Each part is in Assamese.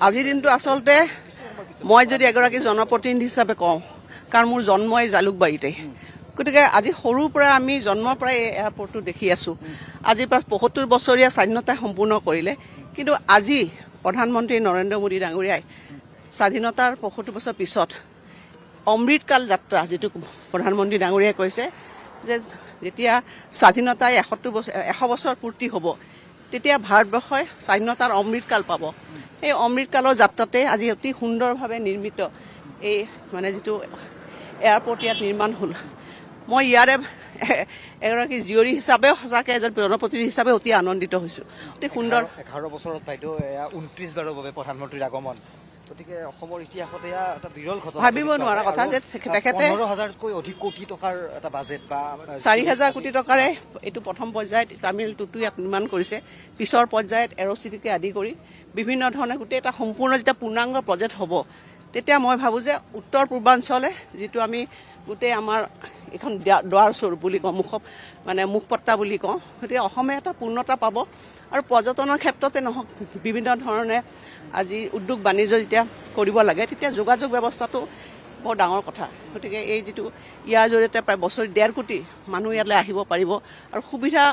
আজিৰ দিনটো আচলতে মই যদি এগৰাকী জনপ্ৰতিনিধি হিচাপে কওঁ, কাৰণ মোৰ জন্মই জালুকবাৰীতে, গতিকে আজি সৰুৰ পৰা আমি জন্মৰ পৰাই এই এয়াৰপৰ্টটো দেখি আছোঁ। আজিৰ পৰা ৭৫ বছৰীয়া স্বাধীনতা সম্পূৰ্ণ কৰিলে, কিন্তু আজি প্ৰধানমন্ত্ৰী নৰেন্দ্ৰ মোদী ডাঙৰীয়াই স্বাধীনতাৰ ৭৫ বছৰ পিছত অমৃতকাল যাত্ৰা, যিটো প্ৰধানমন্ত্ৰী ডাঙৰীয়াই কৈছে যে যেতিয়া স্বাধীনতাই ১০০ বছৰ পূৰ্তি হ'ব, তেতিয়া ভাৰতবৰ্ষই স্বাধীনতাৰ অমৃতকাল পাব। সেই অমৃতকালৰ যাত্ৰাতে আজি অতি সুন্দৰভাৱে নিৰ্মিত এই যিটো এয়াৰপৰ্ট ইয়াত নিৰ্মাণ হ'ল। মই ইয়াৰে এগৰাকী জীয়ৰী হিচাপেও সঁচাকৈ এজন জনপ্ৰতিনিধি হিচাপে অতি আনন্দিত হৈছোঁ। অতি সুন্দৰ। ১১ বছৰত বাইদেউ ২৯ বাৰৰ বাবে প্ৰধানমন্ত্ৰীৰ আগমন, গতিকে অসমৰ ইতিহাসত এয়া এটা বিৰল ঘটনা। ভাবিব নোৱাৰা কথা যে তেখেতে ১৫,০০০তকৈ অধিক কোটি টকাৰ এটা বাজেট বা ৪,০০০ কোটি টকাৰে এইটো প্ৰথম পৰ্যায়ত তামিল টুটু ইয়াত নিৰ্মাণ কৰিছে। পিছৰ পৰ্যায়ত এৰ'চিটিকে আদি কৰি বিভিন্ন ধৰণে গোটেই এটা সম্পূৰ্ণ যেতিয়া পূৰ্ণাংগ প্ৰজেক্ট হ'ব, তেতিয়া মই ভাবোঁ যে উত্তৰ পূৰ্বাঞ্চলে যিটো আমি গোটেই আমাৰ এইখন দুৱাৰ স্বৰূপ বুলি কওঁ, মুখপত্তা বুলি কওঁ, গতিকে অসমে এটা পূৰ্ণতা পাব। আৰু পৰ্যটনৰ ক্ষেত্ৰতে নহওক, বিভিন্ন ধৰণে আজি উদ্যোগ বাণিজ্য যেতিয়া কৰিব লাগে, তেতিয়া যোগাযোগ ব্যৱস্থাটো বৰ ডাঙৰ কথা। গতিকে এই যিটো ইয়াৰ জৰিয়তে প্ৰায় বছৰি ১.৫ কোটি মানুহ ইয়ালৈ আহিব পাৰিব আৰু সুবিধা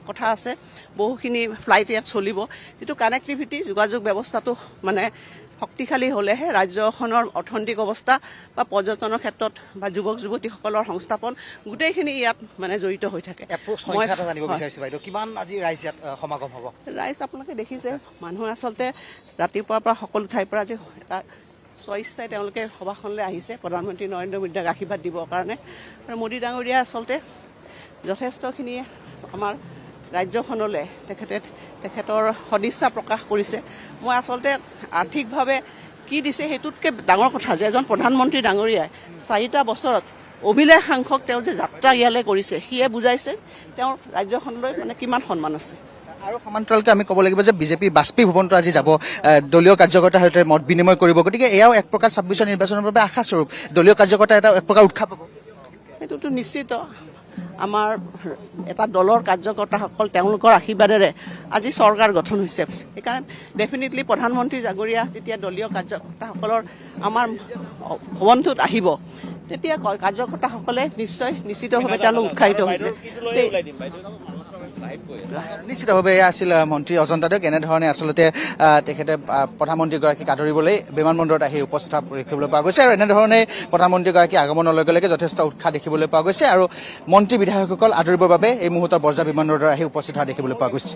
কথা আছে, বহুখিনি ফ্লাইট ইয়াত চলিব। যিটো কানেক্টিভিটি, যোগাযোগ ব্যৱস্থাটো শক্তিশালী হ'লেহে ৰাজ্যখনৰ অৰ্থনৈতিক অৱস্থা বা পৰ্যটনৰ ক্ষেত্ৰত বা যুৱক যুৱতীসকলৰ সংস্থাপন গোটেইখিনি ইয়াত জড়িত হৈ থাকে। জানিব বিচাৰিছোঁ বাইদেউ, কিমান আজি ৰাইজ ইয়াত সমাগম হ'ব? ৰাইজ আপোনালোকে দেখিছে, মানুহ আচলতে ৰাতিপুৱাৰ পৰা সকলো ঠাইৰ পৰা আজি এটা স্বইচ্ছাই তেওঁলোকে সভাখনলৈ আহিছে প্ৰধানমন্ত্ৰী নৰেন্দ্ৰ মোদীক আশীৰ্বাদ দিবৰ কাৰণে। আৰু মোদী ডাঙৰীয়াই আচলতে যথেষ্টখিনি আমাৰ ৰাজ্যখনলৈ তেখেতৰ সদিচ্ছা প্ৰকাশ কৰিছে। মই আচলতে আৰ্থিকভাৱে কি দিছে সেইটোতকৈ ডাঙৰ কথা যে এজন প্ৰধানমন্ত্ৰী ডাঙৰীয়াই ৪টা বছৰত অভিলেখ সংখ্যক তেওঁ যে যাত্ৰা ইয়ালৈ কৰিছে, সিয়ে বুজাইছে তেওঁৰ ৰাজ্যখনলৈ কিমান সন্মান আছে। আৰু সমান্তৰালকৈ আমি ক'ব লাগিব যে বিজেপিৰ বাষ্পীভৱনটো আজি যাব, দলীয় কাৰ্যকৰ্তাৰ সৈতে মত বিনিময় কৰিব। গতিকে এয়াও এক প্ৰকাৰ ২৬ নিৰ্বাচনৰ বাবে আশাস্বৰূপ, দলীয় কাৰ্যকৰ্তা এক প্ৰকাৰ উৎসাহ পাব। সেইটোতো নিশ্চিত। আমাৰ এটা দলৰ কাৰ্যকৰ্তাসকল তেওঁলোকৰ আশীৰ্বাদেৰে আজি চৰকাৰ গঠন হৈছে। সেইকাৰণে ডেফিনেটলি প্ৰধানমন্ত্ৰী ডাঙৰীয়া যেতিয়া দলীয় কাৰ্যকৰ্তাসকলৰ আমাৰ ভৱনটোত আহিব, তেতিয়া কাৰ্যকৰ্তাসকলে নিশ্চিতভাৱে তেওঁলোক উৎসাহিত হৈছে। নিশ্চিতভাৱে এয়া আছিল মন্ত্ৰী অজন্তা দেউক। এনেধৰণে আচলতে তেখেতে প্ৰধানমন্ত্ৰীগৰাকীক আদৰিবলৈ বিমানবন্দৰত আহি উপস্থিত দেখিবলৈ পোৱা গৈছে। আৰু এনেধৰণে প্ৰধানমন্ত্ৰীগৰাকী আগমনৰ লগে লগে যথেষ্ট উৎসাহ দেখিবলৈ পোৱা গৈছে। আৰু মন্ত্ৰী বিধায়কসকল আদৰিবৰ বাবে এই মুহূৰ্তত বৰঝাৰ বিমানবন্দৰত আহি উপস্থিত হোৱা দেখিবলৈ পোৱা গৈছে।